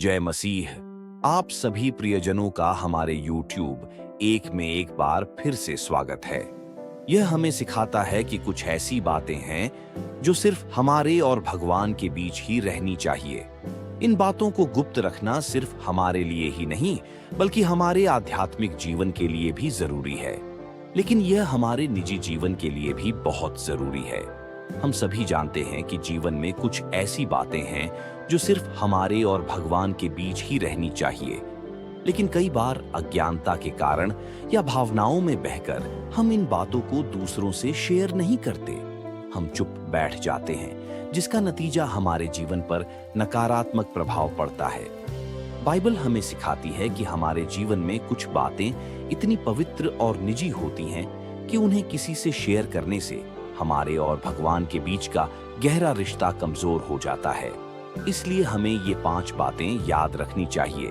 जय मसीह। आप सभी प्रियजनों का हमारे YouTube एक में एक बार फिर से स्वागत है। यह हमें सिखाता है कि कुछ ऐसी बातें हैं जो सिर्फ हमारे और भगवान के बीच ही रहनी चाहिए। इन बातों को गुप्त रखना सिर्फ हमारे लिए ही नहीं बल्कि हमारे आध्यात्मिक जीवन के लिए भी जरूरी है। लेकिन यह हमारे निजी जीवन के लिए भी बहुत जरूरी है। हम सभी जानते हैं कि जीवन में कुछ ऐसी बातें हैं जो सिर्फ हमारे और भगवान के बीच ही रहनी चाहिए। लेकिन कई बार अज्ञानता के कारण या भावनाओं में बहकर हम इन बातों को दूसरों से शेयर नहीं करते। हम चुप बैठ जाते हैं, जिसका नतीजा हमारे जीवन पर नकारात्मक प्रभाव पड़ता है। बाइबल हमें सिखाती है कि हमारे जीवन में कुछ बातें इतनी पवित्र और निजी होती हैं कि उन्हें किसी से शेयर करने से हमारे और भगवान के बीच का गहरा रिश्ता कमजोर हो जाता है। इसलिए हमें ये 5 बातें याद रखनी चाहिए।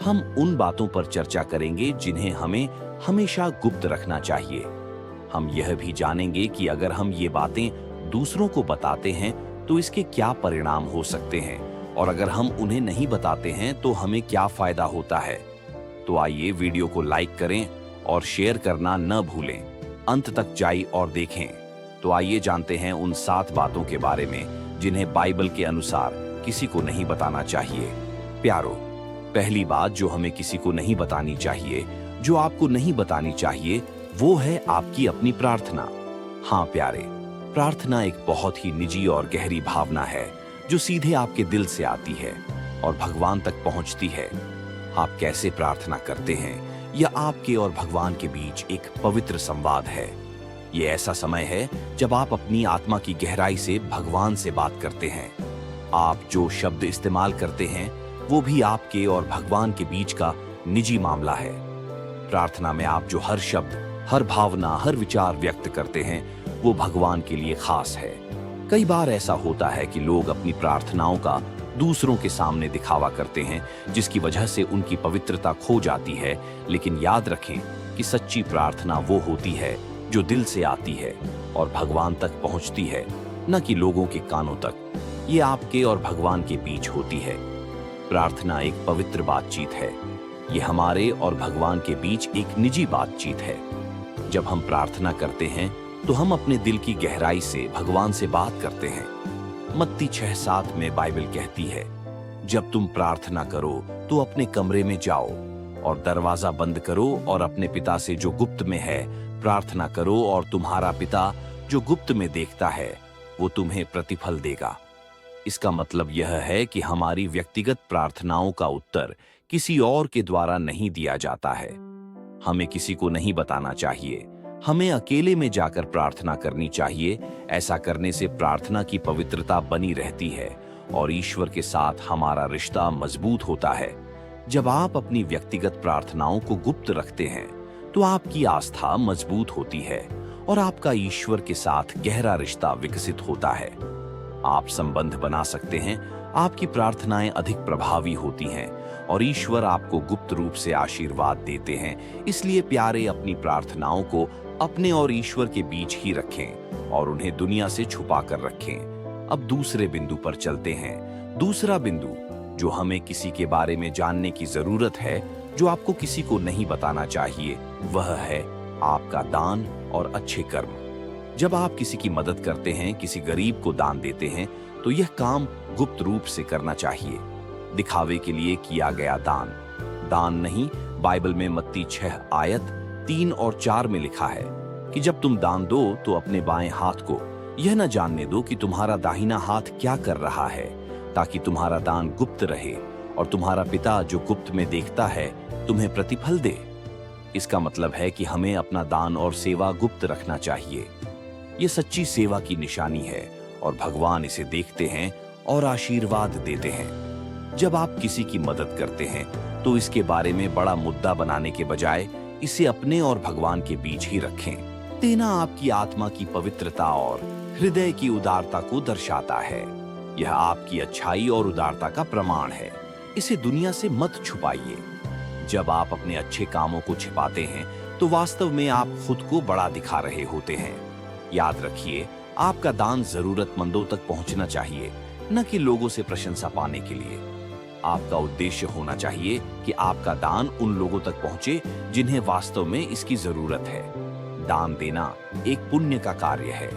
हम उन बातों पर चर्चा करेंगे जिन्हें हमें हमेशा गुप्त रखना चाहिए। हम यह भी जानेंगे कि अगर हम ये बातें दूसरों को बताते हैं तो इसके क्या परिणाम हो सकते हैं, और अगर हम उन्हें नहीं बताते हैं तो हमें क्या फायदा होता है। तो आइए वीडियो को लाइक करें और शेयर करना न भूलें। अंत तक जाइए और देखें। तो आइए जानते हैं उन 7 बातों के बारे में जिन्हें बाइबल के अनुसार किसी को नहीं बताना चाहिए। प्यारो, पहली बात जो हमें किसी को नहीं बतानी चाहिए, जो आपको नहीं बतानी चाहिए, वो है आपकी अपनी प्रार्थना। हाँ प्यारे, प्रार्थना एक बहुत ही निजी और गहरी भावना है जो सीधे आपके दिल से आती है और भगवान तक पहुंचती है। आप कैसे प्रार्थना करते हैं, यह आपके और भगवान के बीच एक पवित्र संवाद है। ये ऐसा समय है जब आप अपनी आत्मा की गहराई से भगवान से बात करते हैं। आप जो शब्द इस्तेमाल करते हैं वो भी आपके और भगवान के बीच का निजी मामला है। प्रार्थना में आप जो हर शब्द, हर भावना, हर विचार व्यक्त करते हैं वो भगवान के लिए खास है। कई बार ऐसा होता है कि लोग अपनी प्रार्थनाओं का दूसरों के सामने दिखावा करते हैं, जिसकी वजह से उनकी पवित्रता खो जाती है। लेकिन याद रखें कि सच्ची प्रार्थना वो होती है जो दिल से आती है और भगवान तक पहुंचती है, न कि लोगों के कानों तक। ये आपके और भगवान के बीच होती है। प्रार्थना एक पवित्र बातचीत है। ये हमारे और भगवान के बीच एक निजी बातचीत है। जब हम प्रार्थना करते हैं तो हम अपने दिल की गहराई से भगवान से बात करते हैं। मत्ती 6:7 में बाइबल कहती है, जब तुम प्रार्थना करो तो अपने कमरे में जाओ और दरवाजा बंद करो और अपने पिता से जो गुप्त में है प्रार्थना करो, और तुम्हारा पिता जो गुप्त में देखता है वो तुम्हें प्रतिफल देगा। इसका मतलब यह है कि हमारी व्यक्तिगत प्रार्थनाओं का उत्तर किसी और के द्वारा नहीं दिया जाता है। हमें किसी को नहीं बताना चाहिए। हमें अकेले में जाकर प्रार्थना करनी चाहिए। ऐसा करने से प्रार्थना की पवित्रता बनी रहती है और ईश्वर के साथ हमारा रिश्ता मजबूत होता है। जब आप अपनी व्यक्तिगत प्रार्थनाओं को गुप्त रखते हैं तो आपकी आस्था मजबूत होती है और आपका ईश्वर के साथ गहरा रिश्ता विकसित होता है। आप संबंध बना सकते हैं, आपकी प्रार्थनाएं अधिक प्रभावी होती हैं और ईश्वर आपको गुप्त रूप से आशीर्वाद देते हैं। इसलिए प्यारे, अपनी प्रार्थनाओं को अपने और ईश्वर के बीच ही रखें और उन्हें दुनिया से छुपा कर रखें। अब दूसरे बिंदु पर चलते हैं। दूसरा बिंदु जो हमें किसी के बारे में जानने की जरूरत है, जो आपको किसी को नहीं बताना चाहिए, वह है आपका दान और अच्छे कर्म। जब आप किसी की मदद करते हैं, किसी गरीब को दान देते हैं, तो यह काम गुप्त रूप से करना चाहिए। दिखावे के लिए किया गया दान नहीं। बाइबल में मत्ती 6:3 और 4 में लिखा है कि जब तुम दान दो तो अपने बाएं हाथ को यह न जानने दो कि तुम्हारा दाहिना हाथ क्या कर रहा है, ताकि तुम्हारा दान गुप्त रहे और तुम्हारा पिता जो गुप्त में देखता है तुम्हें प्रतिफल दे। इसका मतलब है कि हमें अपना दान और सेवा गुप्त रखना चाहिए। ये सच्ची सेवा की निशानी है और भगवान इसे देखते हैं और आशीर्वाद देते हैं। जब आप किसी की मदद करते हैं तो इसके बारे में बड़ा मुद्दा बनाने के बजाय इसे अपने और भगवान के बीच ही रखें। देना आपकी आत्मा की पवित्रता और हृदय की उदारता को दर्शाता है। यह आपकी अच्छाई और उदारता का प्रमाण है। इसे दुनिया से मत छुपाइए। जब आप अपने अच्छे कामों को छिपाते हैं तो वास्तव में आप खुद को बड़ा दिखा रहे होते हैं। याद रखिए, आपका दान जरूरतमंदों तक पहुंचना चाहिए, न कि लोगों से प्रशंसा पाने के लिए। आपका उद्देश्य होना चाहिए कि आपका दान उन लोगों तक पहुंचे जिन्हें वास्तव में इसकी जरूरत है। दान देना एक पुण्य का कार्य है।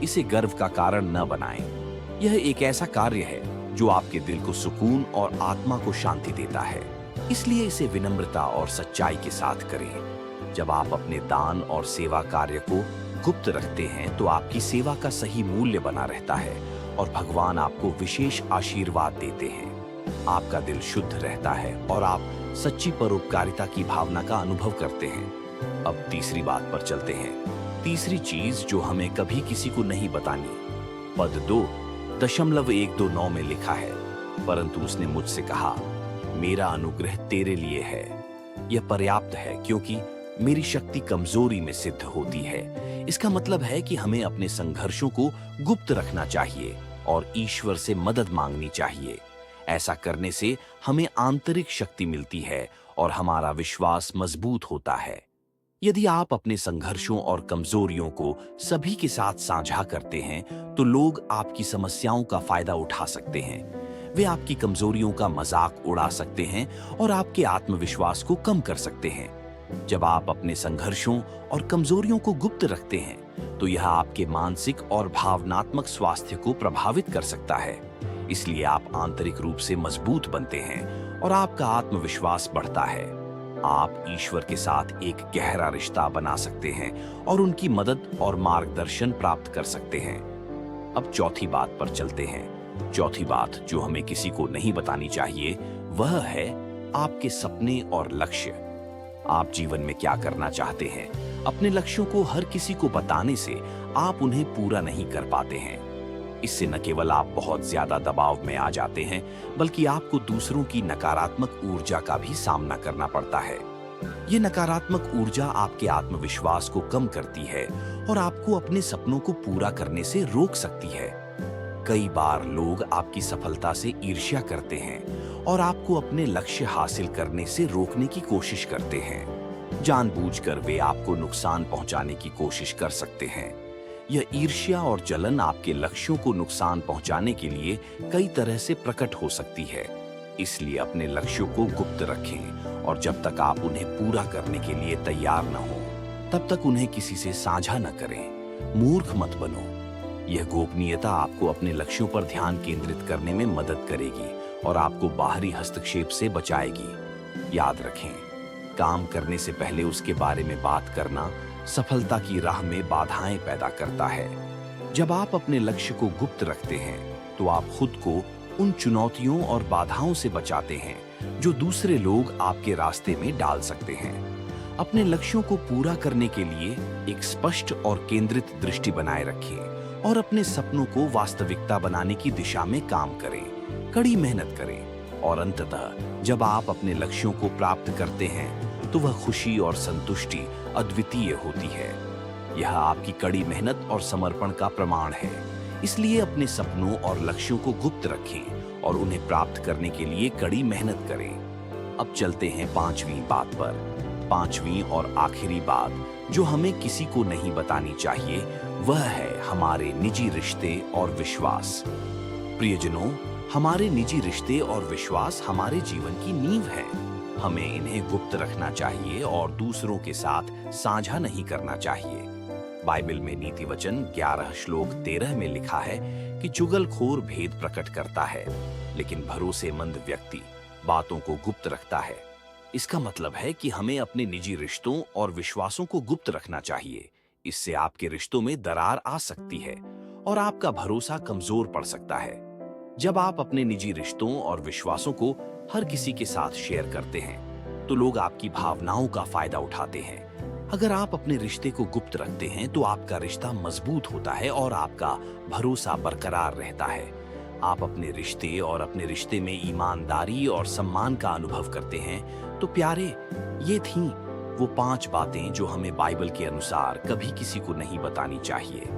इसे गर्व का कारण न बनाएं। यह एक ऐसा कार्य है जो आपके दिल को सुकून और आत्मा को शांति देता है। इसलिए इसे विनम्रता और सच्चाई के साथ करें। जब आप अपने दान और सेवा कार्य को गुप्त रखते हैं तो आपकी सेवा का सही मूल्य बना रहता है और भगवान आपको विशेष आशीर्वाद देते हैं। आपका दिल शुद्ध रहता है और आप सच्ची परोपकारिता की भावना का अनुभव करते हैं। अब तीसरी बात पर चलते हैं। तीसरी चीज जो हमें कभी किसी को नहीं बतानी। पद 2.129 में लिखा है, परंतु उसने मुझसे कहा, मेरा अनुग्रह तेरे लिए है। यह पर्याप्त है क्योंकि मेरी शक्ति कमजोरी में सिद्ध होती है। इसका मतलब है कि हमें अपने संघर्षों को गुप्त रखना चाहिए और ईश्वर से मदद मांगनी चाहिए। ऐसा करने से हमें आंतरिक शक्ति मिलती है और हमारा विश्वास मजबूत होता है। यदि आप अपने संघर्षों और कमजोरियों को सभी के साथ साझा करते हैं तो लोग आपकी समस्याओं का फायदा उठा सकते हैं। वे आपकी कमजोरियों का मजाक उड़ा सकते हैं और आपके आत्मविश्वास को कम कर सकते हैं। जब आप अपने संघर्षों और कमजोरियों को गुप्त रखते हैं तो यह आपके मानसिक और भावनात्मक स्वास्थ्य को प्रभावित कर सकता है। इसलिए आप आंतरिक रूप से मजबूत बनते हैं और आपका आत्मविश्वास बढ़ता है। आप ईश्वर के साथ एक गहरा रिश्ता बना सकते हैं और उनकी मदद और मार्गदर्शन प्राप्त कर सकते हैं। अब चौथी बात पर चलते हैं। चौथी बात जो हमें किसी को नहीं बतानी चाहिए वह है आपके सपने और लक्ष्य। आप जीवन में क्या करना चाहते हैं? अपने लक्ष्यों को हर किसी को बताने से आप उन्हें पूरा नहीं कर पाते हैं। इससे न केवल आप बहुत ज्यादा दबाव में आ जाते हैं, बल्कि आपको दूसरों की नकारात्मक ऊर्जा का भी सामना करना पड़ता है। ये नकारात्मक ऊर्जा आपके आत्मविश्वास को कम करती है और आपको अपने सपनों को पूरा करने से रोक सकती है। कई बार लोग आपकी सफलता से ईर्ष्या करते हैं और आपको अपने लक्ष्य हासिल करने से रोकने की कोशिश करते हैं। जानबूझकर वे आपको नुकसान पहुंचाने की कोशिश कर सकते हैं। यह ईर्ष्या और जलन आपके लक्ष्यों को नुकसान पहुंचाने के लिए कई तरह से प्रकट हो सकती है। इसलिए अपने लक्ष्यों को गुप्त रखें और जब तक आप उन्हें पूरा करने के लिए तैयार न हो तब तक उन्हें किसी से साझा न करें। मूर्ख मत बनो। यह गोपनीयता आपको अपने लक्ष्यों पर ध्यान केंद्रित करने में मदद करेगी और आपको बाहरी हस्तक्षेप से बचाएगी। याद रखें, काम करने से पहले उसके बारे में बात करना सफलता की राह में बाधाएं पैदा करता है। जब आप अपने लक्ष्य को गुप्त रखते हैं तो आप खुद को उन चुनौतियों और बाधाओं से बचाते हैं जो दूसरे लोग आपके रास्ते में डाल सकते हैं। अपने लक्ष्यों को पूरा करने के लिए एक स्पष्ट और केंद्रित दृष्टि बनाए रखें और अपने सपनों को वास्तविकता बनाने की दिशा में काम करें। कड़ी मेहनत करें और अंततः जब आप अपने लक्ष्यों को प्राप्त करते हैं तो वह खुशी और संतुष्टि अद्वितीय होती है। यह आपकी कड़ी मेहनत और समर्पण का प्रमाण है। इसलिए अपने सपनों और लक्ष्यों को गुप्त रखें और उन्हें प्राप्त करने के लिए कड़ी मेहनत करें। अब चलते हैं पांचवी बात पर। पांचवी और आखिरी बात जो हमें किसी को नहीं बतानी चाहिए वह है हमारे निजी रिश्ते और विश्वास। प्रियजनों, हमारे निजी रिश्ते और विश्वास हमारे जीवन की नींव है। हमें इन्हें गुप्त रखना चाहिए और दूसरों के साथ साझा नहीं करना चाहिए। बाइबल में नीति वचन 11:13 में लिखा है कि चुगलखोर भेद प्रकट करता है, लेकिन भरोसेमंद व्यक्ति बातों को गुप्त रखता है। इसका मतलब है कि हमें अपने निजी रिश्तों और विश्वासों को गुप्त रखना चाहिए। इससे आपके रिश्तों में दरार आ सकती है और आपका भरोसा कमजोर पड़ सकता है। जब आप अपने निजी रिश्तों और विश्वासों को हर किसी के साथ शेयर करते हैं तो लोग आपकी भावनाओं का फायदा उठाते हैं। अगर आप अपने रिश्ते को गुप्त रखते हैं तो आपका रिश्ता मजबूत होता है और आपका भरोसा बरकरार रहता है। आप अपने रिश्ते और अपने रिश्ते में ईमानदारी और सम्मान का अनुभव करते हैं तो प्यारे, ये थीं वो 5 बातें जो हमें बाइबल के अनुसार कभी किसी को नहीं बतानी चाहिए।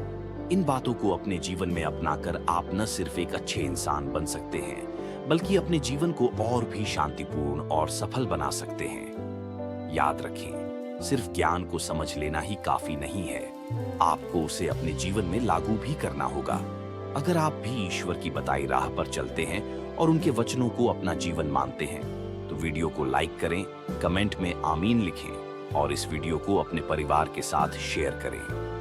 इन बातों को अपने जीवन में अपनाकर आप न सिर्फ एक अच्छे इंसान बन सकते हैं बल्कि अपने जीवन को और भी शांतिपूर्ण और सफल बना सकते हैं। याद रखें, सिर्फ ज्ञान को समझ लेना ही काफी नहीं है, आपको उसे अपने जीवन में लागू भी करना होगा। अगर आप भी ईश्वर की बताई राह पर चलते हैं और उनके वचनों को अपना जीवन मानते हैं तो वीडियो को लाइक करें, कमेंट में आमीन लिखें और इस वीडियो को अपने परिवार के साथ शेयर करें।